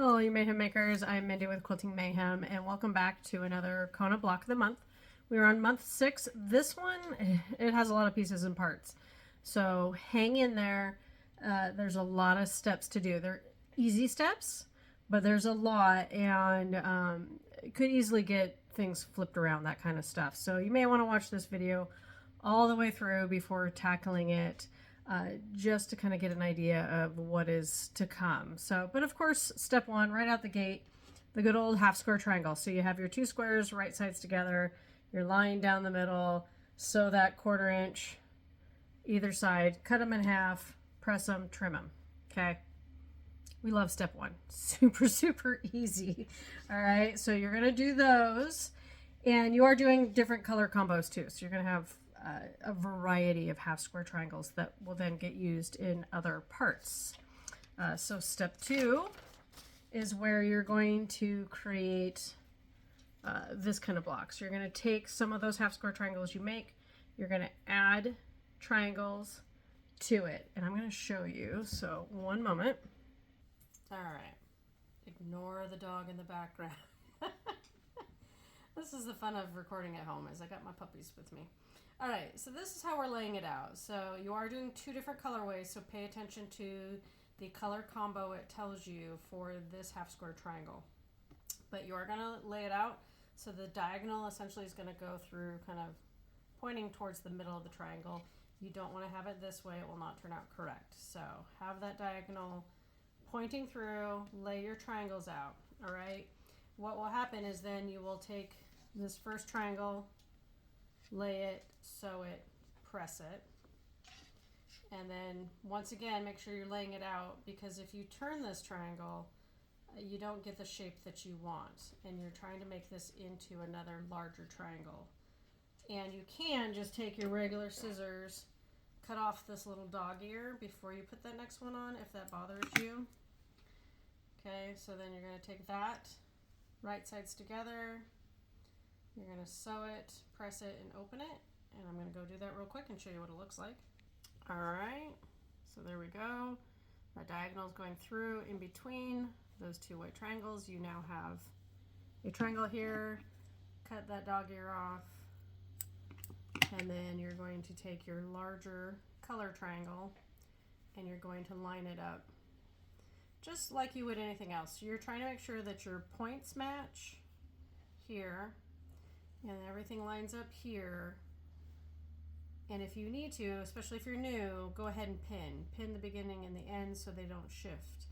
Hello, you Mayhem Makers. I'm Mindy with Quilting Mayhem, and welcome back to another Kona block of the month. We're on month 6. This one, it has a lot of pieces and parts, so hang in there. There's a lot of steps to do. They're easy steps, but there's a lot, and it could easily get things flipped around, that kind of stuff. So you may want to watch this video all the way through before tackling it. Just to kind of get an idea of what is to come. So, but of course, step 1, right out the gate, the good old half square triangle. So you have your 2 squares, right sides together, you're lying down the middle, sew that 1/4 inch either side, cut them in half, press them, trim them. Okay. We love step 1. Super, super easy. All right. So you're going to do those, and you are doing different color combos too. So you're going to have a variety of half square triangles that will then get used in other parts. So step 2 is where you're going to create this kind of block. So you're going to take some of those half square triangles you make, you're going to add triangles to it, and I'm going to show you. So one moment. All right, ignore the dog in the background. This is the fun of recording at home, is I got my puppies with me. All right, so this is how we're laying it out. So you are doing 2 different colorways, so pay attention to the color combo it tells you for this half square triangle. But you are gonna lay it out, so the diagonal essentially is gonna go through kind of pointing towards the middle of the triangle. You don't wanna have it this way, it will not turn out correct. So have that diagonal pointing through, lay your triangles out, all right? What will happen is then you will take this first triangle, lay it, sew it, press it, and then once again make sure you're laying it out, because if you turn this triangle you don't get the shape that you want, and you're trying to make this into another larger triangle. And you can just take your regular scissors, cut off this little dog ear before you put that next one on if that bothers you. Okay, so then you're going to take that, right sides together, you're going to sew it, press it, and open it. And I'm going to go do that real quick and show you what it looks like. All right, so there we go. My diagonal is going through in between those 2 white triangles. You now have a triangle here. Cut that dog ear off. And then you're going to take your larger color triangle and you're going to line it up just like you would anything else. You're trying to make sure that your points match here and everything lines up here. And if you need to, especially if you're new, go ahead and pin the beginning and the end so they don't shift.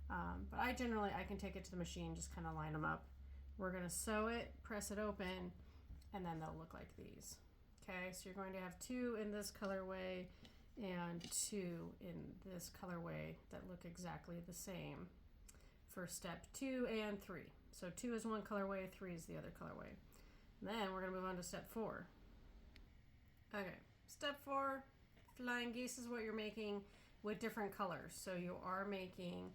But I can take it to the machine, just kind of line them up. We're going to sew it, press it open, and then they'll look like these. Okay, so you're going to have 2 in this colorway and 2 in this colorway that look exactly the same for step 2 and 3. So 2 is one colorway, 3 is the other colorway. Then we're going to move on to step 4. Okay, step 4, flying geese is what you're making with different colors. So you are making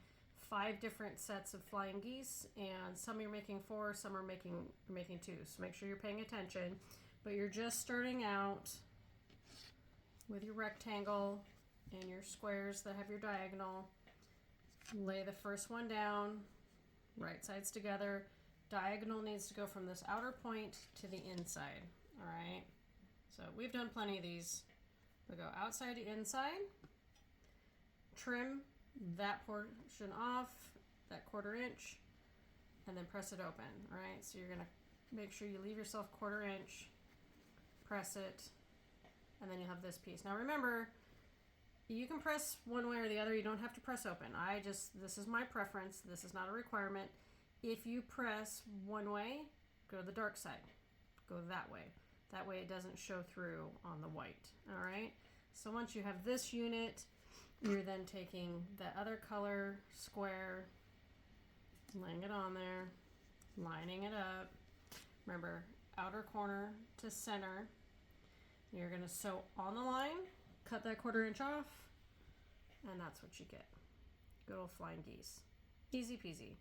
5 different sets of flying geese, and some you're making 4, some are making 2. So make sure you're paying attention. But you're just starting out with your rectangle and your squares that have your diagonal. Lay the first one down, right sides together. Diagonal needs to go from this outer point to the inside, all right? So we've done plenty of these. We go outside to inside, trim that portion off, that 1/4 inch, and then press it open, all right? So you're gonna make sure you leave yourself 1/4 inch, press it, and then you'll have this piece. Now remember, you can press one way or the other. You don't have to press open. This is my preference. This is not a requirement. If you press one way, go to the dark side. Go that way. That way it doesn't show through on the white, all right? So once you have this unit, you're then taking the other color square, laying it on there, lining it up. Remember, outer corner to center. You're going to sew on the line, cut that 1/4 inch off, and that's what you get. Good old flying geese. Easy peasy.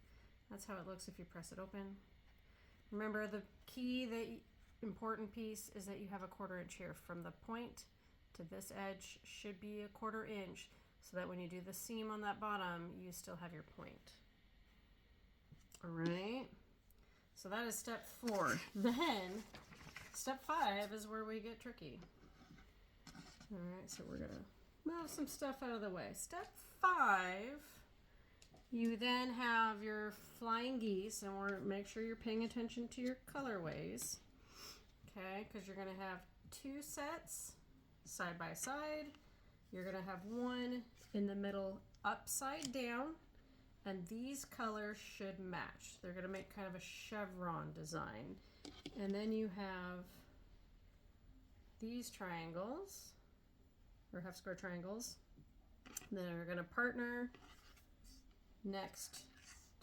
That's how it looks if you press it open. Remember, the important piece is that you have a 1/4 inch here. From the point to this edge should be a 1/4 inch, so that when you do the seam on that bottom, you still have your point. All right. So that is step 4. Then step 5 is where we get tricky. All right, so we're gonna move some stuff out of the way. Step 5, you then have your flying geese, and make sure you're paying attention to your colorways. Okay, because you're gonna have 2 sets side by side. You're gonna have one in the middle upside down, and these colors should match. They're gonna make kind of a chevron design. And then you have these triangles, or half square triangles, that are gonna partner next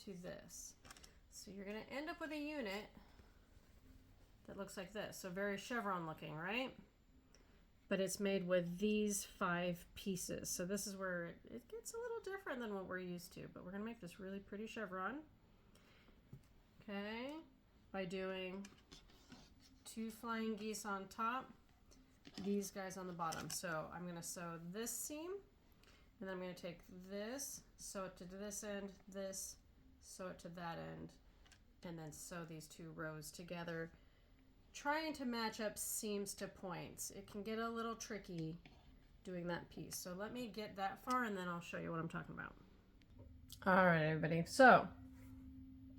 to this. So you're gonna end up with a unit that looks like this. So very chevron looking, right? But it's made with these 5 pieces. So this is where it gets a little different than what we're used to, but we're gonna make this really pretty chevron. Okay, by doing 2 flying geese on top, these guys on the bottom. So I'm gonna sew this seam, and then I'm gonna take this, sew it to this end, this, sew it to that end, and then sew these 2 rows together, trying to match up seams to points. It can get a little tricky doing that piece. So let me get that far and then I'll show you what I'm talking about. All right, everybody. So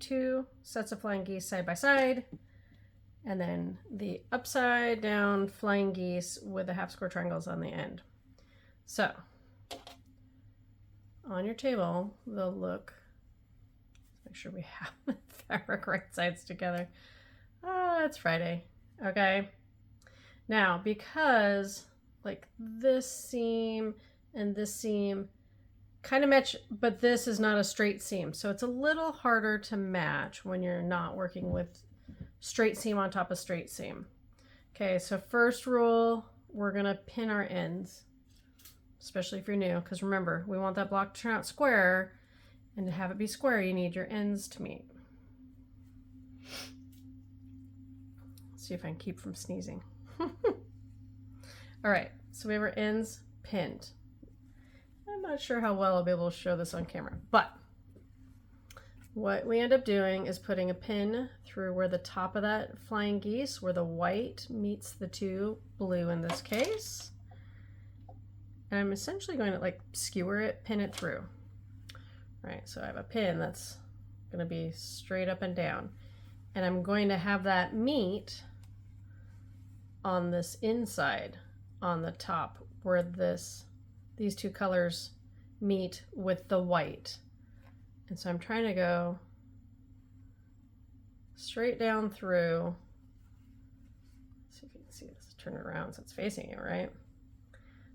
2 sets of flying geese side by side, and then the upside down flying geese with the half square triangles on the end. So on your table, they'll look, let's make sure we have the fabric right sides together. Oh, it's Friday. Okay. Now, because like this seam and this seam kind of match, but this is not a straight seam. So it's a little harder to match when you're not working with straight seam on top of straight seam. Okay, so first rule, we're gonna pin our ends, especially if you're new, because remember, we want that block to turn out square, and to have it be square, you need your ends to meet. Let's see if I can keep from sneezing. All right, so we have our ends pinned. I'm not sure how well I'll be able to show this on camera, but what we end up doing is putting a pin through where the top of that flying geese, where the white meets the 2 blue in this case. And I'm essentially going to like skewer it, pin it through. All right, so I have a pin that's going to be straight up and down. And I'm going to have that meet on this inside, on the top, where these 2 colors meet with the white. And so I'm trying to go straight down through. Let's see if you can see this. Turn it around so it's facing you, right?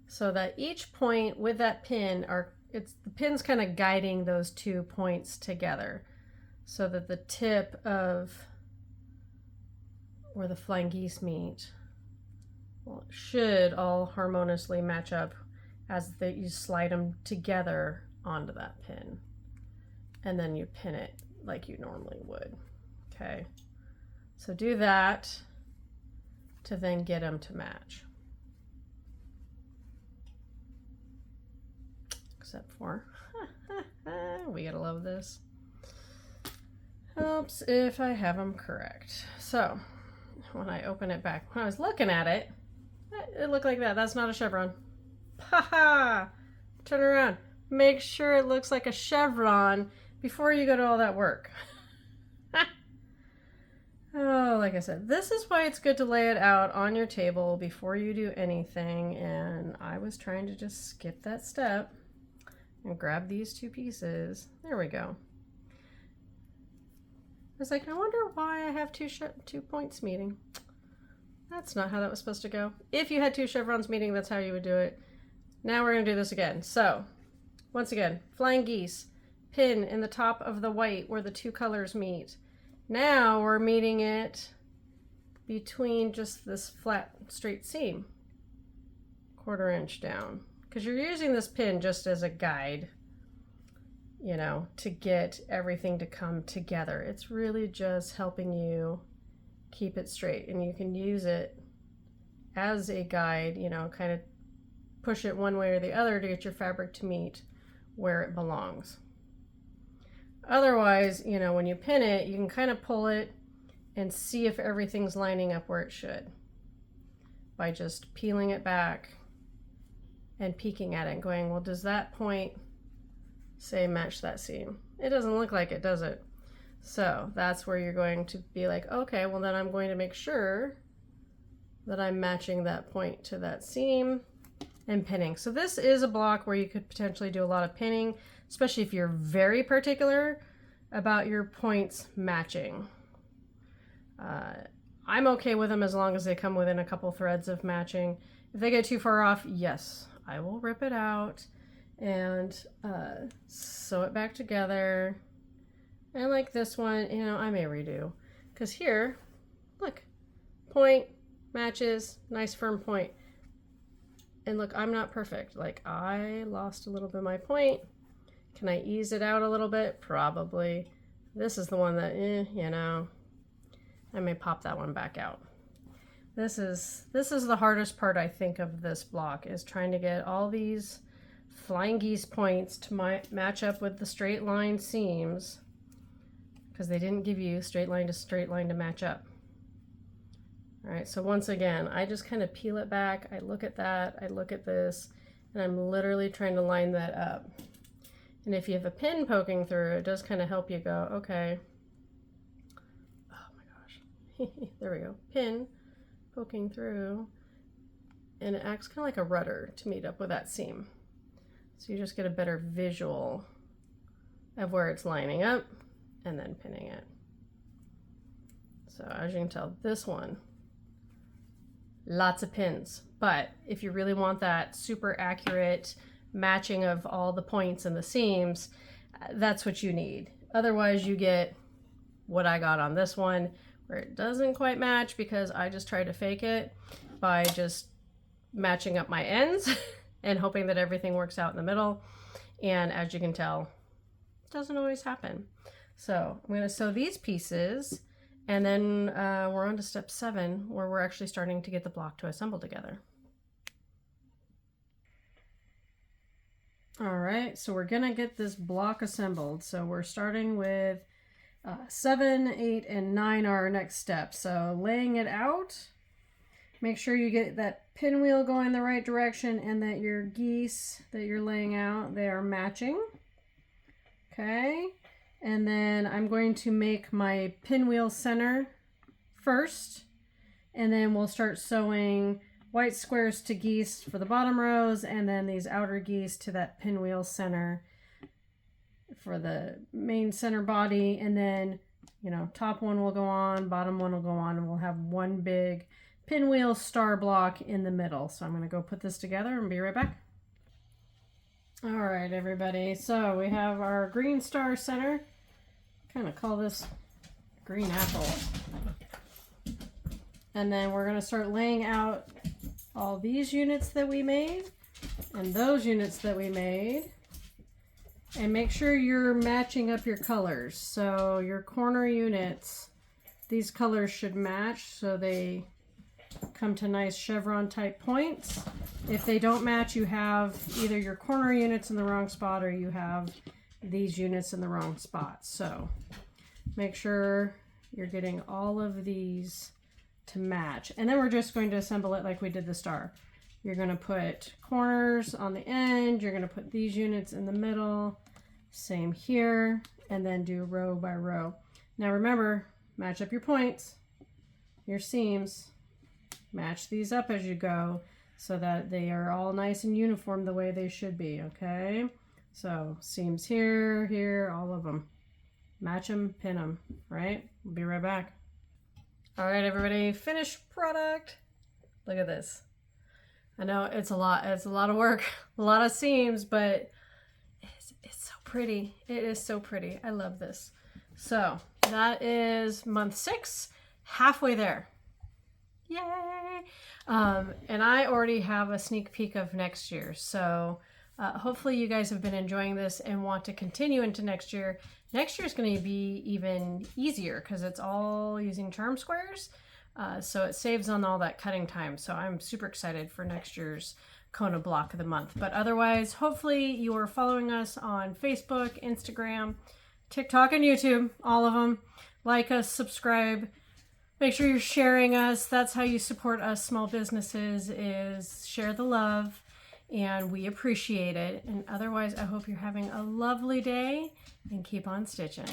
So that each point with that pin the pin's kind of guiding those 2 points together, so that the tip of where the flying geese meet, well, it should all harmoniously match up as you slide them together onto that pin. And then you pin it like you normally would. Okay, so do that to then get them to match. Except for, we gotta love this. Helps if I have them correct. So when I open it back, when I was looking at it, it looked like that. That's not a chevron. Haha! Turn around. Make sure it looks like a chevron before you go to all that work. Oh, like I said, this is why it's good to lay it out on your table before you do anything. And I was trying to just skip that step and grab these 2 pieces. There we go. I was like, I wonder why I have 2 points meeting. That's not how that was supposed to go. If you had 2 chevrons meeting, that's how you would do it. Now we're gonna do this again. So once again, flying geese, pin in the top of the white where the 2 colors meet. Now we're meeting it between just this flat straight seam, 1/4 inch down, because you're using this pin just as a guide, you know, to get everything to come together. It's really just helping you keep it straight, and you can use it as a guide, you know, kind of push it one way or the other to get your fabric to meet where it belongs. Otherwise, you know, when you pin it, you can kind of pull it and see if everything's lining up where it should by just peeling it back and peeking at it and going, well, does that point say match that seam? It doesn't look like it, does it? So that's where you're going to be like, okay, well then I'm going to make sure that I'm matching that point to that seam and pinning. So this is a block where you could potentially do a lot of pinning, especially if you're very particular about your points matching. I'm okay with them as long as they come within a couple threads of matching. If they get too far off, yes, I will rip it out and sew it back together. And like this one, you know, I may redo. Because here, look, point matches, nice firm point. And look, I'm not perfect. Like, I lost a little bit of my point. Can I ease it out a little bit? Probably. This is the one that, you know, I may pop that one back out. This is the hardest part, I think, of this block, is trying to get all these flying geese points to match up with the straight line seams, because they didn't give you straight line to match up. All right, so once again, I just kind of peel it back. I look at that, I look at this, and I'm literally trying to line that up. And if you have a pin poking through, it does kind of help you go, okay. Oh my gosh. There we go. Pin poking through. And it acts kind of like a rudder to meet up with that seam. So you just get a better visual of where it's lining up and then pinning it. So as you can tell, this one, lots of pins. But if you really want that super accurate matching of all the points and the seams, that's what you need. Otherwise you get what I got on this one, where it doesn't quite match because I just tried to fake it by just matching up my ends and hoping that everything works out in the middle. And as you can tell, it doesn't always happen. So I'm going to sew these pieces, and then we're on to step 7, where we're actually starting to get the block to assemble together. All right, so we're gonna get this block assembled. So we're starting with 7, 8, and 9 are our next step. So laying it out, make sure you get that pinwheel going the right direction and that your geese that you're laying out, they are matching. Okay, and then I'm going to make my pinwheel center first, and then we'll start sewing white squares to geese for the bottom rows, and then these outer geese to that pinwheel center for the main center body. And then, you know, top one will go on, bottom one will go on, and we'll have one big pinwheel star block in the middle. So I'm going to go put this together and be right back. All right, everybody. So we have our green star center. Kind of call this green apple. And then we're going to start laying out all these units that we made and those units that we made, and make sure you're matching up your colors. So your corner units, these colors should match so they come to nice chevron type points. If they don't match, you have either your corner units in the wrong spot or you have these units in the wrong spot. So make sure you're getting all of these to match, and then we're just going to assemble it like we did the star. You're going to put corners on the end, you're going to put these units in the middle, same here, and then do row by row. Now remember, match up your points, your seams, match these up as you go so that they are all nice and uniform the way they should be. Okay, so seams here, here, all of them, match them, pin them. Right, we'll be right back. All right, everybody, finished product. Look at this. I know it's a lot of work, a lot of seams, but it's so pretty. It is so pretty. I love this. So that is month 6, halfway there. Yay! And I already have a sneak peek of next year. So hopefully you guys have been enjoying this and want to continue into next year. Next year is going to be even easier because it's all using charm squares. So it saves on all that cutting time. So I'm super excited for next year's Kona block of the month. But otherwise, hopefully you are following us on Facebook, Instagram, TikTok and YouTube, all of them. Like us, subscribe. Make sure you're sharing us. That's how you support us small businesses, is share the love, and we appreciate it. And otherwise, I hope you're having a lovely day and keep on stitching.